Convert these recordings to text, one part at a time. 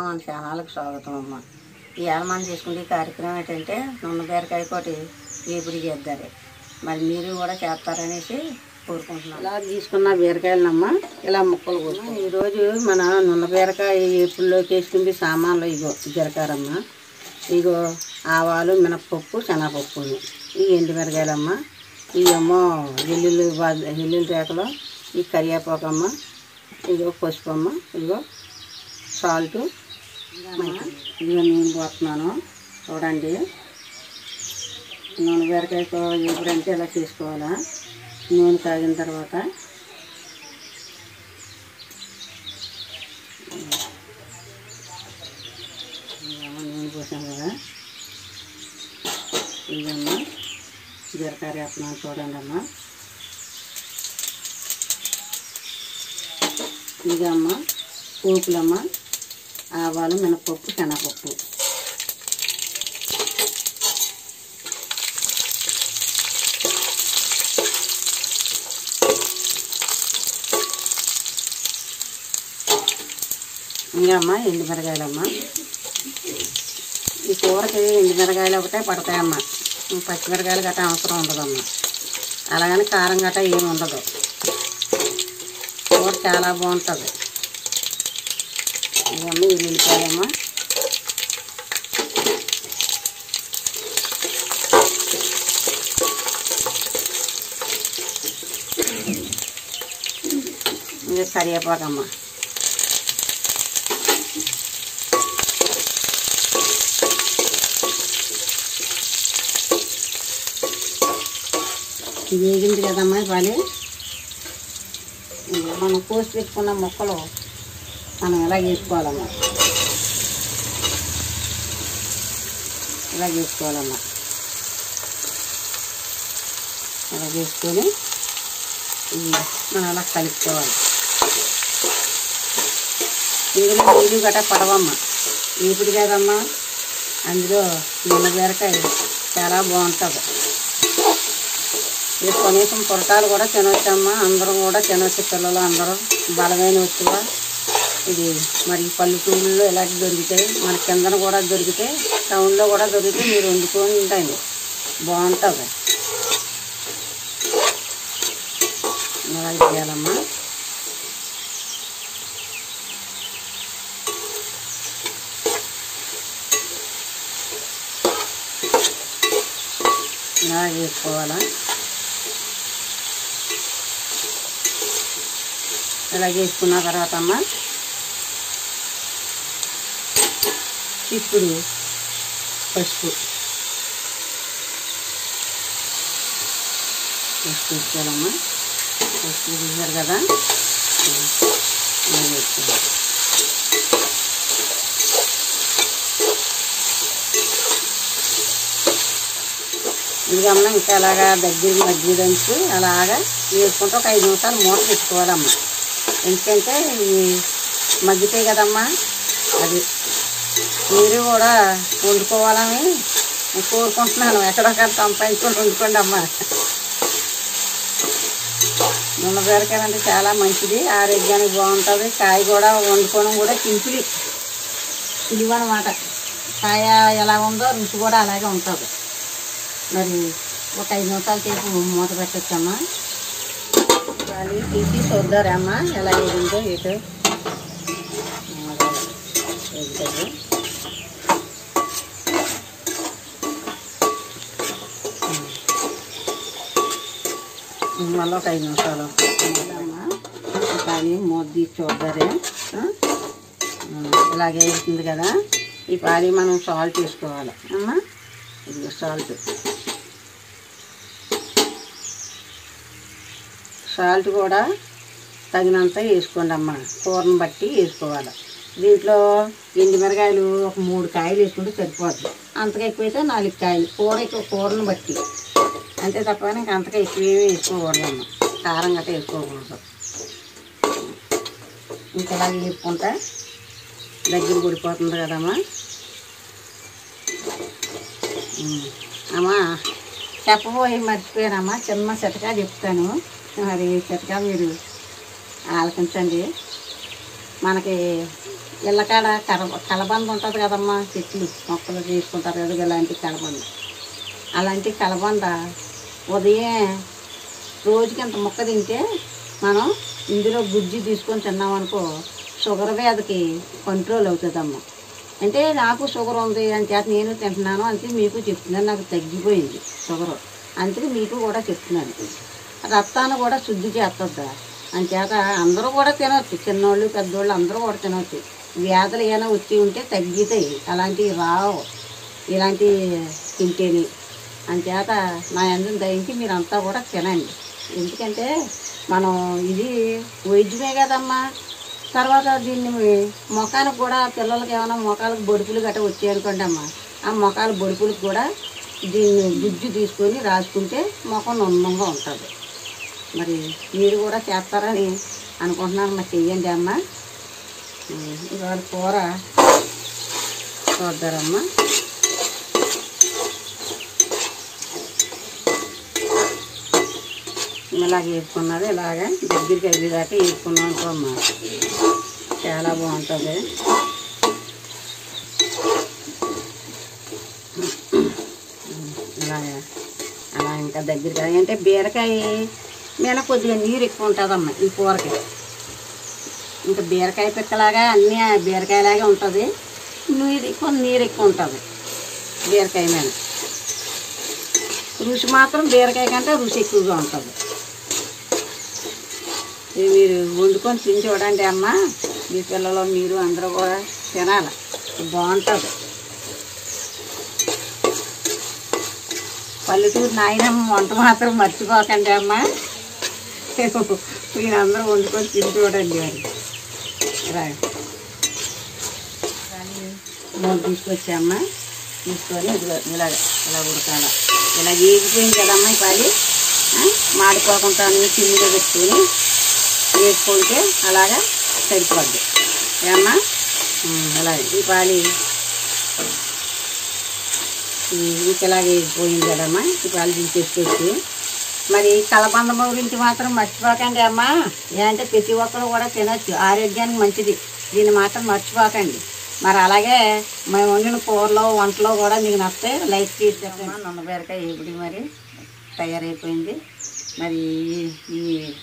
మన ఛానల్కి స్వాగతం అమ్మ. ఇవాళ మనం చేసుకునే కార్యక్రమం ఏంటంటే నున్న బీరకాయ కోటి ఏపుడు చేద్దారు. మరి మీరు కూడా చేస్తారనేసి కోరుకుంటున్నాను. ఇలా తీసుకున్న బీరకాయలనమ్మ ఇలా ముక్కలు కోసం ఈరోజు మన నున్న బీరకాయ ఏపుడులోకి వేసుకుంటే సామాన్లు ఇగో జీలకర్రమ్మ, ఇగో ఆవాలు, మినపప్పు, శనగపప్పు, ఈ ఎండు మిరకాయలమ్మ, ఇవేమో వెల్లుల్లి రేకలు, ఈ కరివేపాకమ్మ, ఇదిగో పసుపు అమ్మ, ఇదిగో సాల్టు, ఇదిగో నేను పోతున్నాను చూడండి. నూనె బీరకాయతో ఎప్పుడంటే ఇలా చేసుకోవాలా. నూనె కాగిన తర్వాత నూనె పోసాను కదా, ఇదమ్మా బీరకాయ వేస్తున్నాను చూడండి అమ్మ. ఇదమ్మ పోపులమ్మ, ఆవాలు, మినపప్పు, శనగపప్పు, ఇంకమ్మ ఎండుమిరకాయలమ్మ. ఈ కూరకి ఎండుమిరకాయలు ఒకటే పడతాయమ్మ, పచ్చిమిరకాయలు గట్రా అవసరం ఉండదమ్మ. అలాగని కారం గట్రా ఏమి ఉండదు, కూర చాలా బాగుంటుంది. ఇవన్నీ ఉల్లిపాయలమ్మ, ఇంకా కరివేపాకమ్మ, ఇది వేగింది కదమ్మా. ఇవ్వాలి మనం కోసి పెట్టుకున్న ముక్కలు మనం ఎలా వేసుకోవాలమ్మా, ఇలా వేసుకోవాలమ్మా. ఇలా వేసుకొని మనం అలా కలుపుకోవాలి. ఇందులో నీళ్ళు గట్రా పడవమ్మ, ఇప్పుడు కదమ్మా. అందులో నిన్న బీరకాయ చాలా బాగుంటుంది. ఇది కనీసం పొరటాలు కూడా తినవచ్చమ్మా, అందరం కూడా తినవచ్చు, పిల్లలు అందరూ. బలమైన వస్తువ ఇది. మరి పల్లెటూళ్ళలో ఇలాంటి దొరుకుతాయి, మన కిందన కూడా దొరికితే, టౌన్లో కూడా దొరికితే మీరు వండుకొని ఉంటాయి, బాగుంటుంది. ఇలా చేయాలమ్మా. ఇలా చేసుకోవాలా. ఇలా చేసుకున్న తర్వాత అమ్మ ఇప్పుడు పసుపు వేసుకోవాలమ్మా. పసుపు చూసారు కదా, వేసుకోవాలి. ఇదిగమ్మా ఇంకా అలాగా దగ్గరికి మజ్జిగ దంచి అలాగా వేసుకుంటే ఒక 5 నిమిషాలు మూత పెట్టుకోవాలమ్మా. ఎందుకంటే ఇవి మగ్గితాయి కదమ్మా. అది మీరు కూడా వండుకోవాలని కోరుకుంటున్నాను. ఎక్కడొక్కడ సంపాదించుకొని వండుకోండి అమ్మ. నున్న బీరకాయ అంటే చాలా మంచిది, ఆరోగ్యానికి బాగుంటుంది. కాయ కూడా వండుకోవడం కూడా సింపుల్ ఇవన్నమాట. కాయ ఎలా ఉందో రుచి కూడా అలాగే ఉంటుంది. మరి ఒక 5 నిమిషాల సేపు మూత పెట్టచ్చమ్మా. అది తీసి చూద్దారమ్మా ఎలా వేగిందో ఇటు వేగుతుంది. మళ్ళీ ఒక 5 నిమిషాలు అమ్మా. కానీ మూత తీసి చూద్దారే. ఇలాగే వేస్తుంది కదా. ఈ పాలి మనం సాల్ట్ వేసుకోవాలి అమ్మా. ఇది సాల్ట్ కూడా తగినంత వేసుకోండి అమ్మ. కూరను బట్టి వేసుకోవాలి. దీంట్లో ఎండు మిరకాయలు ఒక 3 కాయలు వేసుకుంటే సరిపోతుంది. అంతగా ఎక్కువైతే 4 కాయలు. కూరను బట్టి అంతే తప్ప ఇంకా అంతగా ఎక్కువ వేసుకోకూడదమ్మ. కారం గట్రా వేసుకోకూడదు. ఇంకలా వేపుకుంటా దగ్గర పడిపోతుంది కదమ్మా. అమ్మా చెప్పబోయి మర్చిపోయానమ్మా, చిన్న చిట్కా చెప్తాను. మరి చిట్కా మీరు ఆలకించండి. మనకి ఇళ్ళకాడ కలబంద ఉంటుంది కదమ్మా, చెట్లు మొక్కలు తీసుకుంటారు కదా, ఇలాంటి కలబంద. అలాంటి కలబంద ఉదయం రోజుకి ఇంత మొక్క తింటే మనం ఇందులో గుజ్జు తీసుకొని తిన్నామనుకో షుగర్ వ్యాధికి కంట్రోల్ అవుతుందమ్మా. అంటే నాకు షుగర్ ఉంది అని చేత నేను తింటున్నాను అంటే మీకు చెప్తున్నాను, నాకు తగ్గిపోయింది షుగర్, అందుకే మీకు కూడా చెప్తున్నాను. రక్తాన్ని కూడా శుద్ధి చేస్తుందా అని చేత అందరూ కూడా తినవచ్చు, చిన్నోళ్ళు పెద్దోళ్ళు అందరూ కూడా తినవచ్చు. వ్యాధులు ఏమైనా వచ్చి ఉంటే తగ్గుతాయి, అలాంటివి రావు ఇలాంటివి తింటేని. అని చేత నా అందరం దయించి మీరంతా కూడా తినండి. ఎందుకంటే మనం ఇది వైద్యమే కదమ్మా. తర్వాత దీన్ని మొఖానికి కూడా పిల్లలకి ఏమైనా మొఖాలకు బొడుపులు గట్రా వచ్చాయనుకోండి అమ్మ, ఆ మొఖాల బొడుపులకు కూడా దీన్ని గుజ్జు తీసుకొని రాసుకుంటే ముఖం అందంగా ఉంటుంది. మరి మీరు కూడా చేస్తారని అనుకుంటున్నాను. మరి చెయ్యండి అమ్మ. ఇవాళ కూర చూద్దారమ్మా. ఇలాగ వేసుకున్నది, ఇలాగ దగ్గరికి అయ్యేదాకా వేసుకున్నాం అనుకోమ్మా, చాలా బాగుంటుంది. అలాగే అలా ఇంకా దగ్గరికి అంటే బీరకాయ మీద కొద్దిగా నీరు ఎక్కువ ఉంటుందమ్మా ఈ కూరకి. ఇంకా బీరకాయ పిక్కలాగా అన్నీ బీరకాయలాగే ఉంటుంది, నీరు ఎక్కువ ఉంటుంది బీరకాయ మీద. రుచి మాత్రం బీరకాయ కంటే రుచి ఎక్కువగా ఉంటుంది. ఇది మీరు వండుకొని తిని చూడండి అమ్మ, మీ పిల్లలు మీరు అందరూ కూడా తినాలి, బాగుంటుంది. పల్లెటూరు నాయనమ్మ వంట మాత్రం మర్చిపోకండి అమ్మ. మీరందరూ వండుకొని తిని చూడండి. మరి మూడు తీసుకొచ్చామ్మ, తీసుకొని ఇలా ఉడకాల. ఇలా వేగిపోయింది కదమ్మా ఈ పాలి, మాడిపోకుండా చిమ్మిలో పెట్టుకొని వేసుకుంటే అలాగా సరిపోద్ది ఏమ్మా. అలాగే ఈ పాలి ఇలాగే వేగిపోయింది కదమ్మా, ఈ పాలు తీసుకొచ్చి. మరి కలబంద గురించి మాత్రం మర్చిపోకండి అమ్మా. ఏంటంటే ప్రతి ఒక్కరు కూడా తినచ్చు, ఆరోగ్యానికి మంచిది, దీన్ని మాత్రం మర్చిపోకండి. మరి అలాగే మేము వండిన కూరలో వంటలో కూడా మీకు నచ్చితే లైక్ చేసి చెప్పమ్మా. నున్న బీరకాయ ఇప్పుడు మరి తయారైపోయింది. మరి ఈ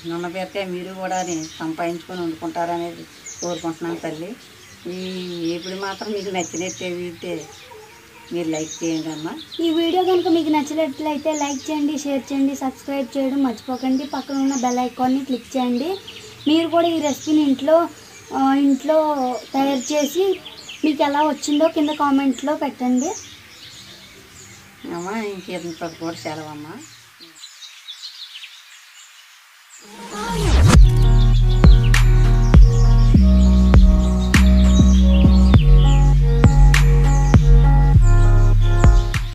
నున్న బీరకాయ మీరు కూడా సంపాదించుకొని వండుకుంటారనేది కోరుకుంటున్నాను తల్లి. ఇప్పుడు మాత్రం మీకు నచ్చినట్టే మీరు లైక్ చేయండి అమ్మా. ఈ వీడియో కనుక మీకు నచ్చినట్లయితే లైక్ చేయండి, షేర్ చేయండి, సబ్స్క్రైబ్ చేయడం మర్చిపోకండి. పక్కన ఉన్న బెల్ ఐకాన్ని క్లిక్ చేయండి. మీరు కూడా ఈ రెసిపీని ఇంట్లో తయారు చేసి మీకు ఎలా వచ్చిందో కింద కామెంట్లో పెట్టండి అమ్మా. ఇంకేంత కూడా సెలవమ్మా.